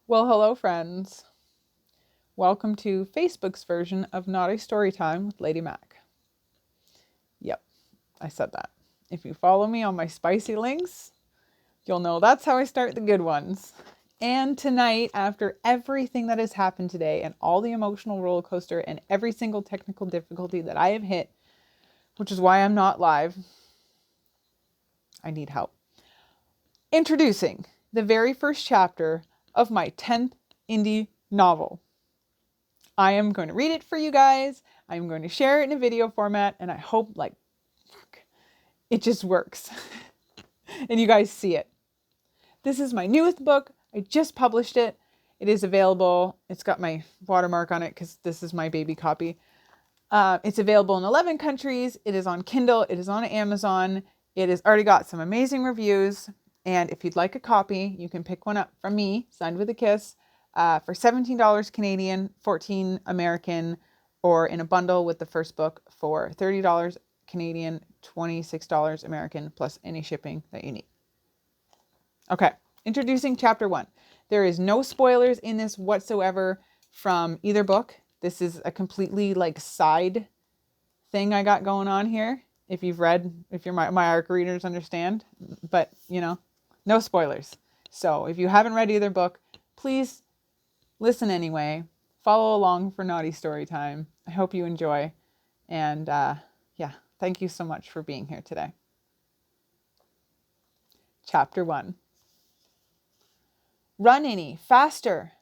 Well, hello, friends. Welcome to Facebook's version of Naughty Storytime with Lady Mac. Yep, I said that. If you follow me on my spicy links, you'll know that's how I start the good ones. And tonight, after everything that has happened today and all the emotional roller coaster and every single technical difficulty that I have hit, which is why I'm not live, I need help. Introducing the very first chapter of my 10th indie novel. I am going to read it for you guys. I'm going to share it in a video format, and I hope it just works and you guys see it. This is my newest book. I just published it. It is available. It's got my watermark on it because this is my baby copy. It's available in 11 countries. It is on Kindle. It is on Amazon. It has already got some amazing reviews. And if you'd like a copy, you can pick one up from me, signed with a kiss, for $17 Canadian, $14 American, or in a bundle with the first book for $30 Canadian, $26 American, plus any shipping that you need. Okay, introducing chapter 1. There is no spoilers in this whatsoever from either book. This is a completely side thing I got going on here. If you've read, if you're my ARC readers understand, but no spoilers. So if you haven't read either book, please listen anyway. Follow along for Naughty Storytime. I hope you enjoy. And thank you so much for being here today. Chapter 1. Run, Innie, faster!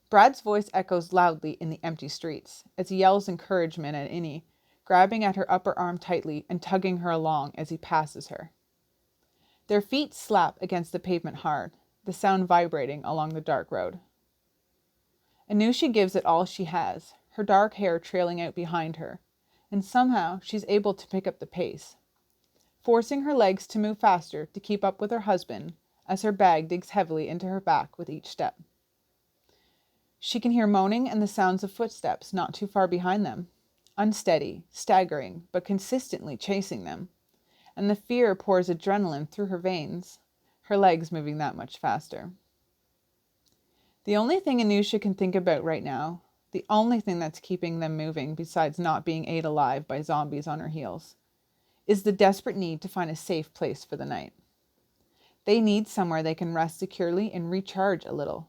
Brad's voice echoes loudly in the empty streets as he yells encouragement at Innie, grabbing at her upper arm tightly and tugging her along as he passes her. Their feet slap against the pavement hard, the sound vibrating along the dark road. Anusha gives it all she has, her dark hair trailing out behind her, and somehow she's able to pick up the pace, forcing her legs to move faster to keep up with her husband as her bag digs heavily into her back with each step. She can hear moaning and the sounds of footsteps not too far behind them, unsteady, staggering, but consistently chasing them, and the fear pours adrenaline through her veins, her legs moving that much faster. The only thing Anusha can think about right now, the only thing that's keeping them moving besides not being ate alive by zombies on her heels, is the desperate need to find a safe place for the night. They need somewhere they can rest securely and recharge a little,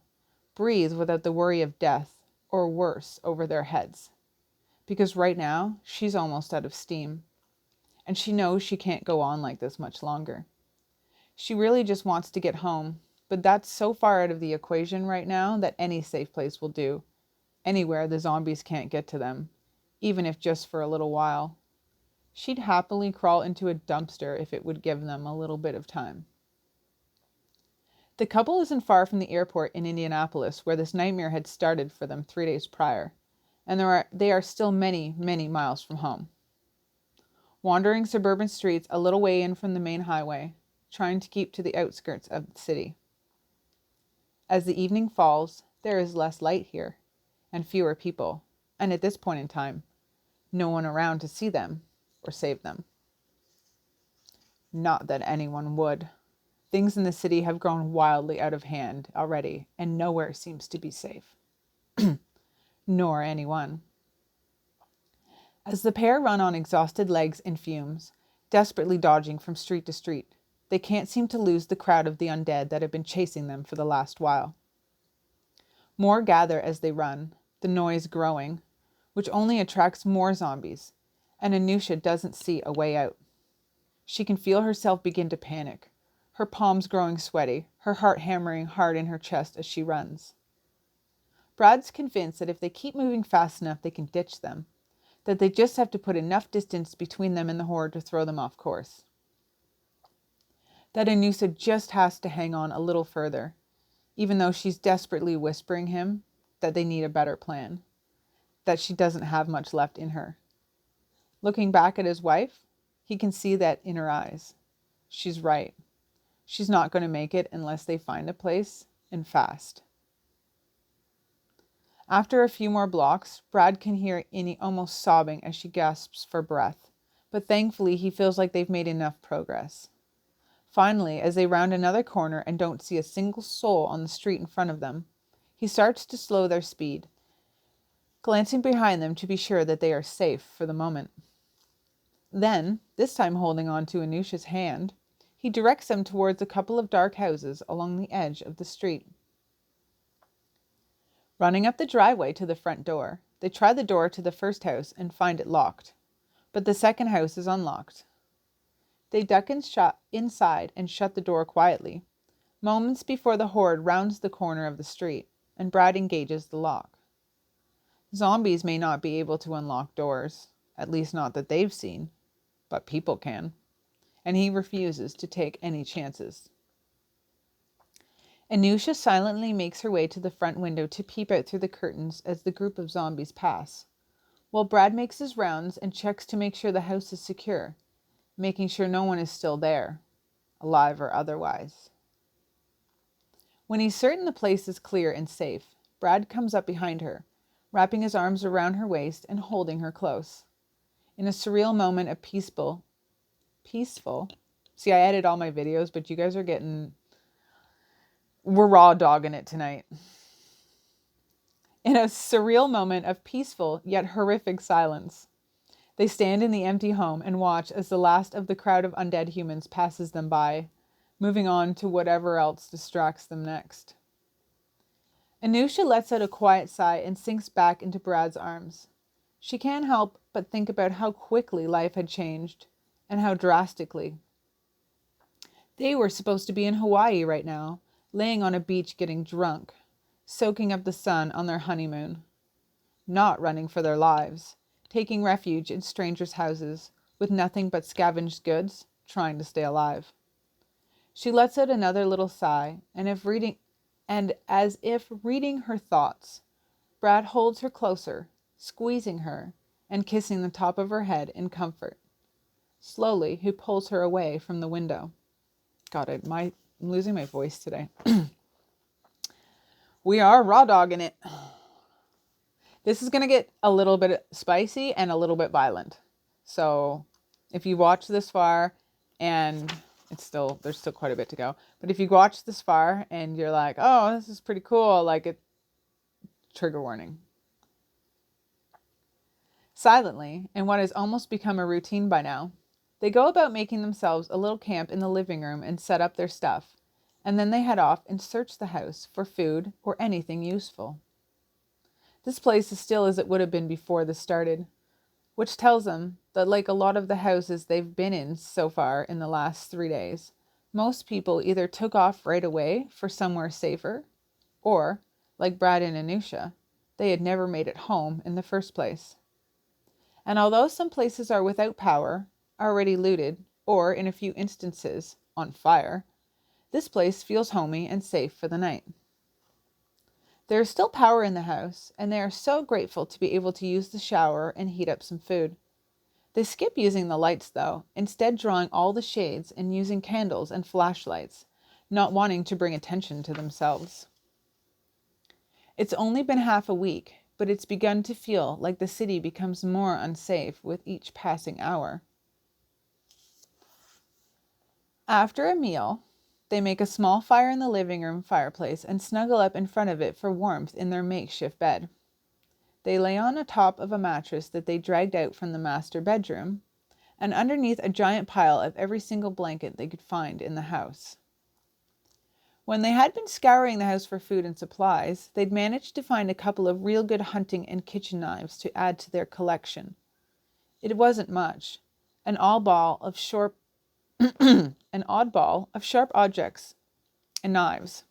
breathe without the worry of death, or worse, over their heads. Because right now, she's almost out of steam, and she knows she can't go on like this much longer. She really just wants to get home, but that's so far out of the equation right now that any safe place will do, anywhere the zombies can't get to them, even if just for a little while. She'd happily crawl into a dumpster if it would give them a little bit of time. The couple isn't far from the airport in Indianapolis where this nightmare had started for them 3 days prior, and they are still many, many miles from home. Wandering suburban streets a little way in from the main highway, trying to keep to the outskirts of the city. As the evening falls, there is less light here, and fewer people, and at this point in time, no one around to see them or save them. Not that anyone would. Things in the city have grown wildly out of hand already, and nowhere seems to be safe. Nor anyone. As the pair run on exhausted legs and fumes, desperately dodging from street to street, they can't seem to lose the crowd of the undead that have been chasing them for the last while. More gather as they run, the noise growing, which only attracts more zombies, and Anusha doesn't see a way out. She can feel herself begin to panic, her palms growing sweaty, her heart hammering hard in her chest as she runs. Brad's convinced that if they keep moving fast enough, they can ditch them, that they just have to put enough distance between them and the horde to throw them off course. That Anusha just has to hang on a little further, even though she's desperately whispering him that they need a better plan, that she doesn't have much left in her. Looking back at his wife, he can see that in her eyes. She's right. She's not going to make it unless they find a place, and fast. After a few more blocks, Brad can hear Innie almost sobbing as she gasps for breath, but thankfully he feels like they've made enough progress. Finally, as they round another corner and don't see a single soul on the street in front of them, He starts to slow their speed, glancing behind them to be sure that they are safe for the moment. Then, this time holding on to Anusha's hand, he directs them towards a couple of dark houses along the edge of the street. Running up the driveway to the front door, they try the door to the first house and find it locked, but the second house is unlocked. They duck inside and shut the door quietly, moments before the horde rounds the corner of the street, and Brad engages the lock. Zombies may not be able to unlock doors, at least not that they've seen, but people can, and he refuses to take any chances. Anusha silently makes her way to the front window to peep out through the curtains as the group of zombies pass, while Brad makes his rounds and checks to make sure the house is secure, making sure no one is still there, alive or otherwise. When he's certain the place is clear and safe, Brad comes up behind her, wrapping his arms around her waist and holding her close. In a surreal moment of peaceful. See, I edit all my videos, but you guys we're raw dogging it tonight. In a surreal moment of peaceful yet horrific silence, they stand in the empty home and watch as the last of the crowd of undead humans passes them by, moving on to whatever else distracts them next. Anusha lets out a quiet sigh and sinks back into Brad's arms. She can't help but think about how quickly life had changed, and how drastically. They were supposed to be in Hawaii right now, laying on a beach getting drunk, soaking up the sun on their honeymoon. Not running for their lives, taking refuge in strangers' houses, with nothing but scavenged goods, trying to stay alive. She lets out another little sigh, and as if reading her thoughts, Brad holds her closer, squeezing her and kissing the top of her head in comfort. Slowly, he pulls her away from the window. God, I'm losing my voice today. We are raw dogging it. This is going to get a little bit spicy and a little bit violent. So if you watch this far and there's still quite a bit to go, but if you watch this far and you're like, oh, this is pretty cool, trigger warning. Silently, in what has almost become a routine by now, they go about making themselves a little camp in the living room and set up their stuff, and then they head off and search the house for food or anything useful. This place is still as it would have been before this started, which tells them that, like a lot of the houses they've been in so far in the last 3 days, most people either took off right away for somewhere safer, or, like Brad and Anusha, they had never made it home in the first place. And although some places are without power, already looted, or, in a few instances, on fire, this place feels homey and safe for the night. There is still power in the house, and they are so grateful to be able to use the shower and heat up some food. They skip using the lights, though, instead drawing all the shades and using candles and flashlights, not wanting to bring attention to themselves. It's only been half a week, but it's begun to feel like the city becomes more unsafe with each passing hour. After a meal, they make a small fire in the living room fireplace and snuggle up in front of it for warmth in their makeshift bed. They lay on top of a mattress that they dragged out from the master bedroom, and underneath a giant pile of every single blanket they could find in the house. When they had been scouring the house for food and supplies, they'd managed to find a couple of real good hunting and kitchen knives to add to their collection. It wasn't much, an oddball of sharp objects and knives.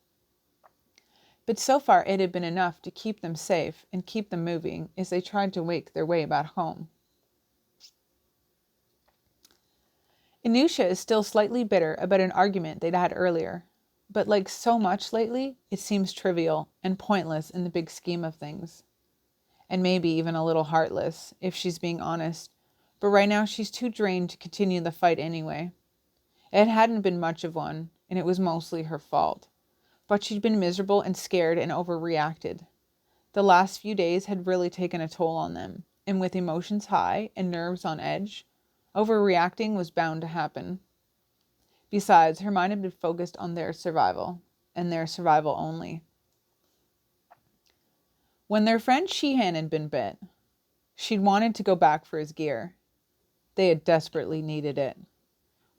But so far it had been enough to keep them safe and keep them moving as they tried to make their way back home. Anusha is still slightly bitter about an argument they'd had earlier, but like so much lately, it seems trivial and pointless in the big scheme of things. And maybe even a little heartless, if she's being honest, but right now she's too drained to continue the fight anyway. It hadn't been much of one, and it was mostly her fault. But she'd been miserable and scared and overreacted. The last few days had really taken a toll on them, and with emotions high and nerves on edge, overreacting was bound to happen. Besides, her mind had been focused on their survival, and their survival only. When their friend Sheehan had been bit, she'd wanted to go back for his gear. They had desperately needed it.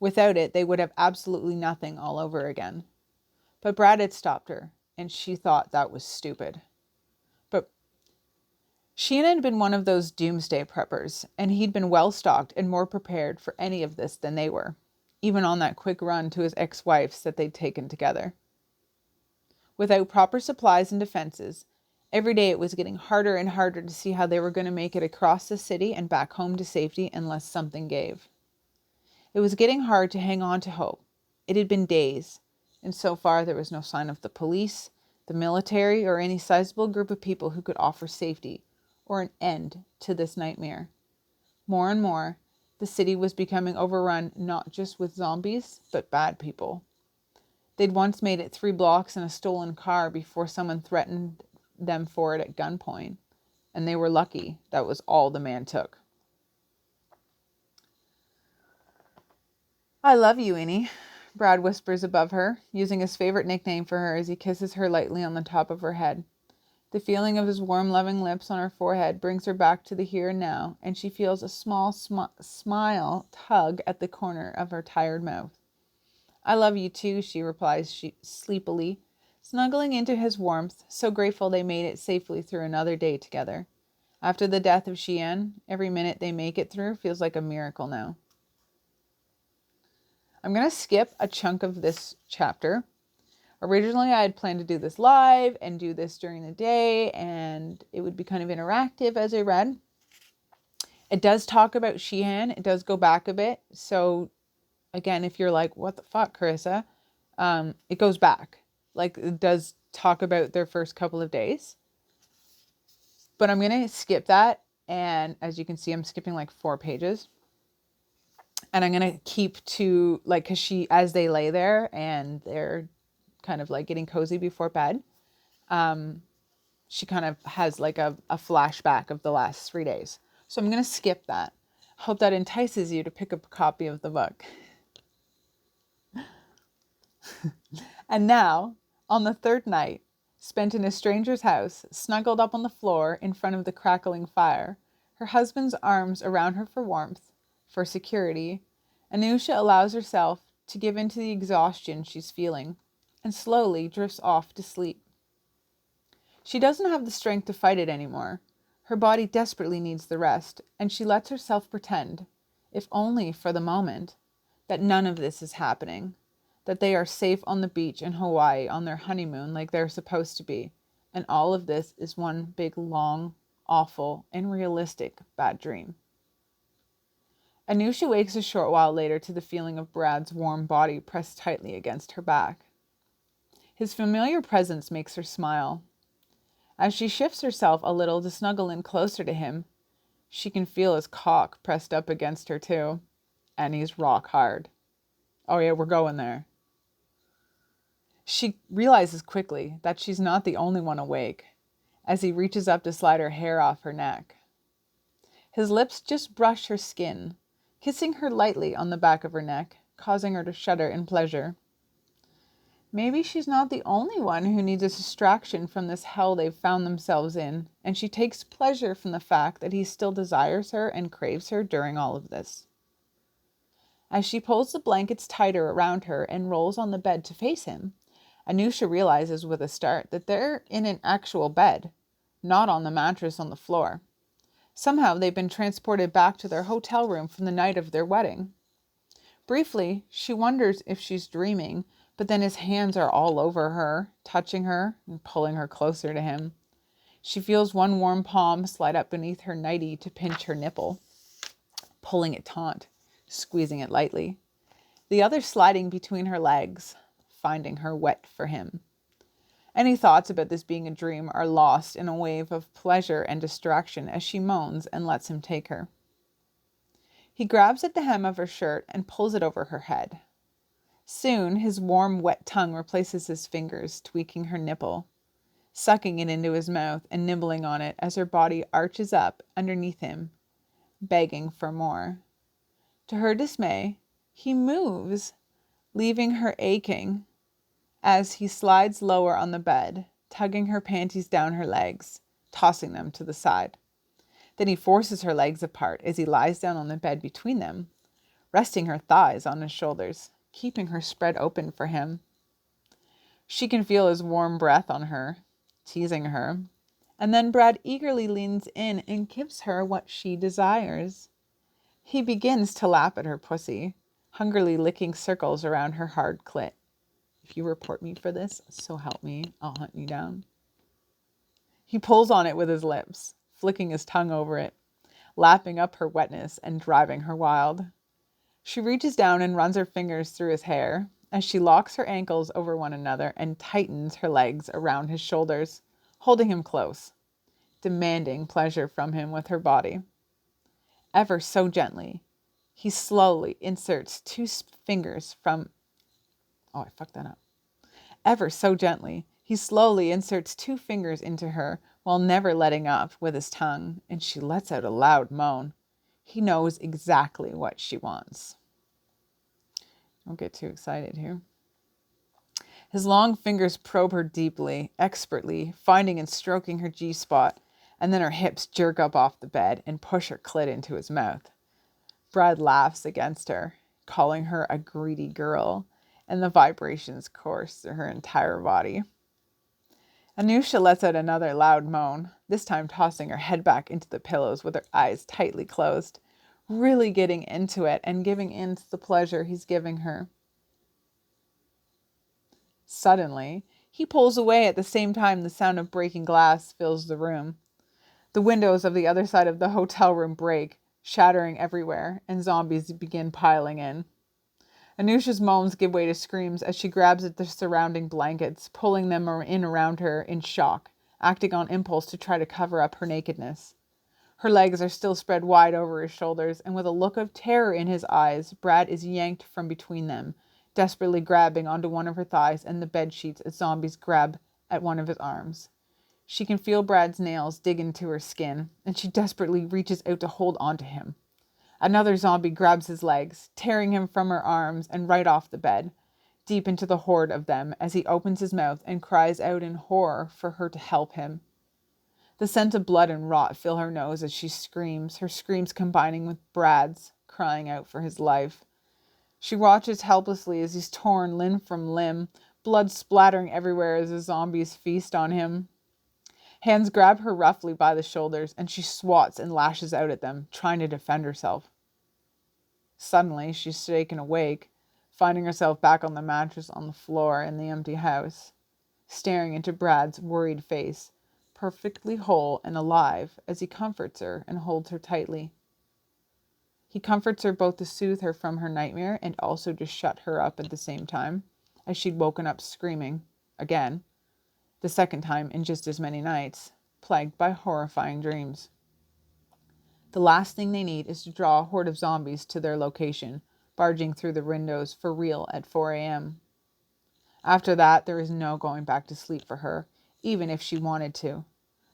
Without it, they would have absolutely nothing all over again. But Brad had stopped her, and she thought that was stupid. But Sheehan had been one of those doomsday preppers, and he'd been well-stocked and more prepared for any of this than they were, even on that quick run to his ex-wife's that they'd taken together. Without proper supplies and defenses, every day it was getting harder and harder to see how they were going to make it across the city and back home to safety unless something gave. It was getting hard to hang on to hope. It had been days, and so far there was no sign of the police, the military, or any sizable group of people who could offer safety or an end to this nightmare. More and more, the city was becoming overrun not just with zombies, but bad people. They'd once made it 3 blocks in a stolen car before someone threatened them for it at gunpoint, and they were lucky that was all the man took. "I love you, Eni," Brad whispers above her, using his favorite nickname for her as he kisses her lightly on the top of her head. The feeling of his warm, loving lips on her forehead brings her back to the here and now, and she feels a small smile tug at the corner of her tired mouth. "I love you too," she replies sleepily, snuggling into his warmth, so grateful they made it safely through another day together. After the death of Sheehan, every minute they make it through feels like a miracle now. I'm going to skip a chunk of this chapter. Originally, I had planned to do this live and do this during the day, and it would be kind of interactive as I read. It does talk about Sheehan. It does go back a bit. So, again, if you're like, what the fuck, Carissa? It goes back. Like, it does talk about their first couple of days. But I'm going to skip that. And as you can see, I'm skipping like 4 pages. And I'm going to keep to, like, because as they lay there and they're kind of like getting cozy before bed, she kind of has like a flashback of the last 3 days. So I'm going to skip that. Hope that entices you to pick up a copy of the book. And now, on the 3rd night, spent in a stranger's house, snuggled up on the floor in front of the crackling fire, her husband's arms around her for warmth, for security, Anusha allows herself to give in to the exhaustion she's feeling and slowly drifts off to sleep. She doesn't have the strength to fight it anymore. Her body desperately needs the rest, and she lets herself pretend, if only for the moment, that none of this is happening, that they are safe on the beach in Hawaii on their honeymoon like they're supposed to be, and all of this is one big, long, awful, and realistic bad dream. Anusha wakes a short while later to the feeling of Brad's warm body pressed tightly against her back. His familiar presence makes her smile. As she shifts herself a little to snuggle in closer to him, she can feel his cock pressed up against her too, and he's rock hard. Oh yeah, we're going there. She realizes quickly that she's not the only one awake, as he reaches up to slide her hair off her neck. His lips just brush her skin, kissing her lightly on the back of her neck, causing her to shudder in pleasure. Maybe she's not the only one who needs a distraction from this hell they've found themselves in, and she takes pleasure from the fact that he still desires her and craves her during all of this. As she pulls the blankets tighter around her and rolls on the bed to face him, Anusha realizes with a start that they're in an actual bed, not on the mattress on the floor. Somehow they've been transported back to their hotel room from the night of their wedding. Briefly, she wonders if she's dreaming, but then his hands are all over her, touching her and pulling her closer to him. She feels one warm palm slide up beneath her nightie to pinch her nipple, pulling it taut, squeezing it lightly. The other sliding between her legs, finding her wet for him. Any thoughts about this being a dream are lost in a wave of pleasure and distraction as she moans and lets him take her. He grabs at the hem of her shirt and pulls it over her head. Soon, his warm, wet tongue replaces his fingers, tweaking her nipple, sucking it into his mouth and nibbling on it as her body arches up underneath him, begging for more. To her dismay, he moves, leaving her aching as he slides lower on the bed, tugging her panties down her legs, tossing them to the side. Then he forces her legs apart as he lies down on the bed between them, resting her thighs on his shoulders, keeping her spread open for him. She can feel his warm breath on her, teasing her, and then Brad eagerly leans in and gives her what she desires. He begins to lap at her pussy, hungrily licking circles around her hard clit. If you report me for this, so help me, I'll hunt you down. He pulls on it with his lips, flicking his tongue over it, lapping up her wetness and driving her wild. She reaches down and runs her fingers through his hair as she locks her ankles over one another and tightens her legs around his shoulders, holding him close, demanding pleasure from him with her body. Ever so gently, he slowly inserts two fingers from... Oh, I fucked that up. Ever so gently, he slowly inserts two fingers into her while never letting up with his tongue, and she lets out a loud moan. He knows exactly what she wants. Don't get too excited here. His long fingers probe her deeply, expertly, finding and stroking her G-spot, and then her hips jerk up off the bed and push her clit into his mouth. Brad laughs against her, calling her a greedy girl, and the vibrations course through her entire body. Anusha lets out another loud moan, this time tossing her head back into the pillows with her eyes tightly closed, really getting into it and giving in to the pleasure he's giving her. Suddenly, he pulls away at the same time the sound of breaking glass fills the room. The windows of the other side of the hotel room break, shattering everywhere, and zombies begin piling in. Anusha's moans give way to screams as she grabs at the surrounding blankets, pulling them in around her in shock, acting on impulse to try to cover up her nakedness. Her legs are still spread wide over his shoulders, and with a look of terror in his eyes, Brad is yanked from between them, desperately grabbing onto one of her thighs and the bed sheets as zombies grab at one of his arms. She can feel Brad's nails dig into her skin, and she desperately reaches out to hold onto him. Another zombie grabs his legs, tearing him from her arms and right off the bed, deep into the horde of them as he opens his mouth and cries out in horror for her to help him. The scent of blood and rot fill her nose as she screams, her screams combining with Brad's, crying out for his life. She watches helplessly as he's torn limb from limb, blood splattering everywhere as the zombies feast on him. Hands grab her roughly by the shoulders, and she swats and lashes out at them, trying to defend herself. Suddenly, she's shaken awake, finding herself back on the mattress on the floor in the empty house, staring into Brad's worried face, perfectly whole and alive, as he comforts her and holds her tightly. He comforts her both to soothe her from her nightmare and also to shut her up at the same time, as she'd woken up screaming, again, the second time in just as many nights, plagued by horrifying dreams. The last thing they need is to draw a horde of zombies to their location, barging through the windows for real at 4 a.m. After that, there is no going back to sleep for her, even if she wanted to.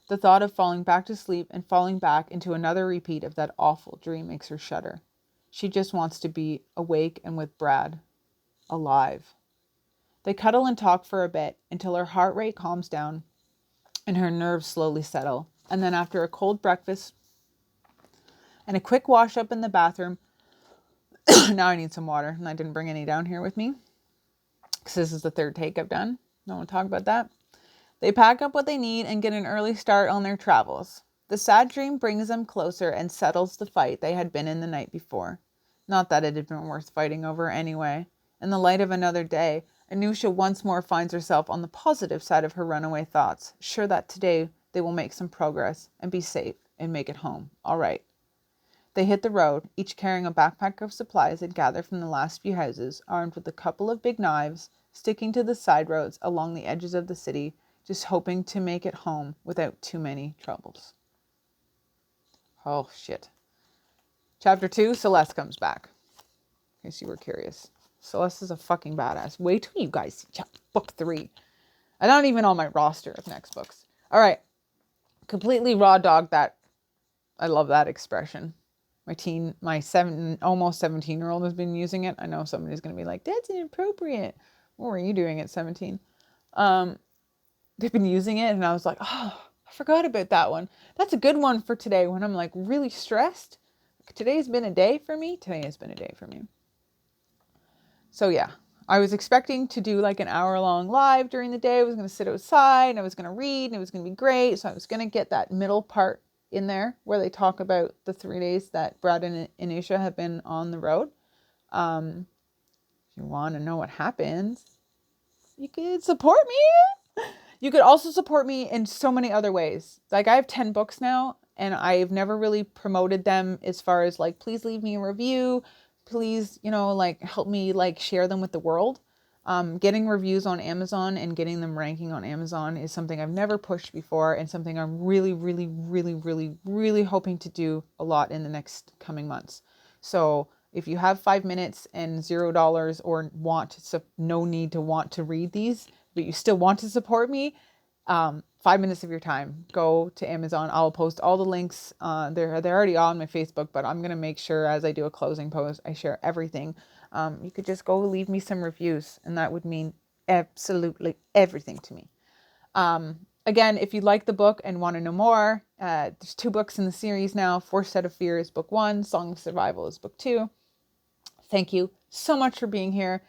The thought of falling back to sleep and falling back into another repeat of that awful dream makes her shudder. She just wants to be awake and with Brad. Alive. They cuddle and talk for a bit until her heart rate calms down and her nerves slowly settle. And then after a cold breakfast and a quick wash up in the bathroom, now I need some water, and I didn't bring any down here with me because this is the third take I've done. Don't want to talk about that. They pack up what they need and get an early start on their travels. The sad dream brings them closer and settles the fight they had been in the night before. Not that it had been worth fighting over anyway. In the light of another day, Anusha once more finds herself on the positive side of her runaway thoughts, sure that today they will make some progress and be safe and make it home. All right. They hit the road, each carrying a backpack of supplies they'd gathered from the last few houses, armed with a couple of big knives, sticking to the side roads along the edges of the city, just hoping to make it home without too many troubles. Oh, shit. Chapter 2, Celeste comes back. In case you were curious. Celeste is a fucking badass. Wait till you guys see book 3. I'm not even on my roster of next books. All right. Completely raw dog that. I love that expression. My almost 17-year-old has been using it. I know somebody's going to be like, that's inappropriate. What were you doing at 17? They've been using it, and I was like, oh, I I forgot about that one. That's a good one for today when I'm like really stressed. Today's been a day for me. Today has been a day for me. So yeah, I was expecting to do like an hour-long live during the day. I was going to sit outside and I was going to read and it was going to be great. So I was going to get that middle part in there where they talk about the 3 days that Brad and Anisha have been on the road. If you want to know what happens, you could support me. You could also support me in so many other ways. Like I have 10 books now and I've never really promoted them as far as like, please leave me a review. Please, like help me like share them with the world. Getting reviews on Amazon and getting them ranking on Amazon is something I've never pushed before and something I'm really, really, really, really, really hoping to do a lot in the next coming months. So if you have 5 minutes and $0 or no need to want to read these, but you still want to support me, 5 minutes of your time, go to Amazon. I'll post all the links. They're already on my Facebook, but I'm going to make sure as I do a closing post, I share everything. You could just go leave me some reviews and that would mean absolutely everything to me. Again, if you like the book and want to know more, there's 2 books in the series now. Forced Out of Fear is book 1. Song of Survival is book 2. Thank you so much for being here.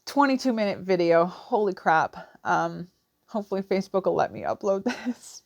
22-minute video. Holy crap. Hopefully Facebook will let me upload this.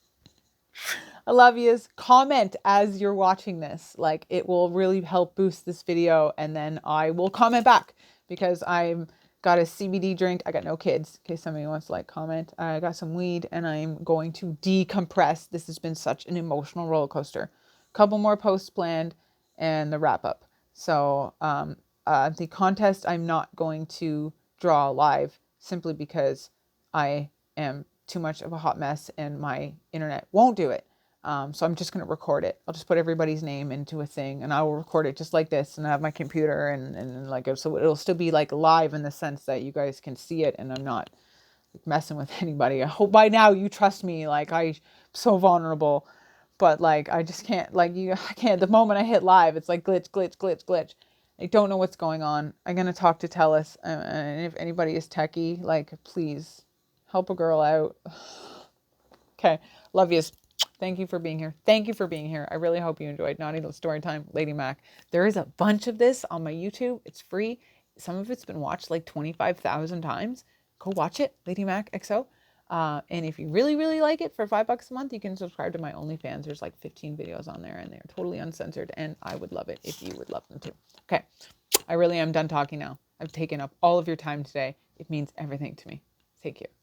I love yous. Comment as you're watching this. Like it will really help boost this video and then I will comment back because I've got a CBD drink. I got no kids in case somebody wants to like comment. I got some weed and I'm going to decompress. This has been such an emotional roller coaster. Couple more posts planned and the wrap up. So the contest I'm not going to draw live simply because I am too much of a hot mess and my internet won't do it. So I'm just going to record it. I'll just put everybody's name into a thing and I will record it just like this and I have my computer and like, so it'll still be like live in the sense that you guys can see it and I'm not messing with anybody. I hope by now you trust me. Like I'm so vulnerable, but like, I just can't I can't, the moment I hit live, it's like glitch, glitch, glitch, glitch. I don't know what's going on. I'm going to talk to Telus and if anybody is techie, like please help a girl out. Okay. Love yous. Thank you for being here. Thank you for being here. I really hope you enjoyed Naughty Little Storytime, Lady Mac. There is a bunch of this on my YouTube. It's free. Some of it's been watched like 25,000 times. Go watch it, Lady Mac XO. And if you really, really like it for $5 a month, you can subscribe to my OnlyFans. There's like 15 videos on there and they're totally uncensored. And I would love it if you would love them too. Okay. I really am done talking now. I've taken up all of your time today. It means everything to me. Take care.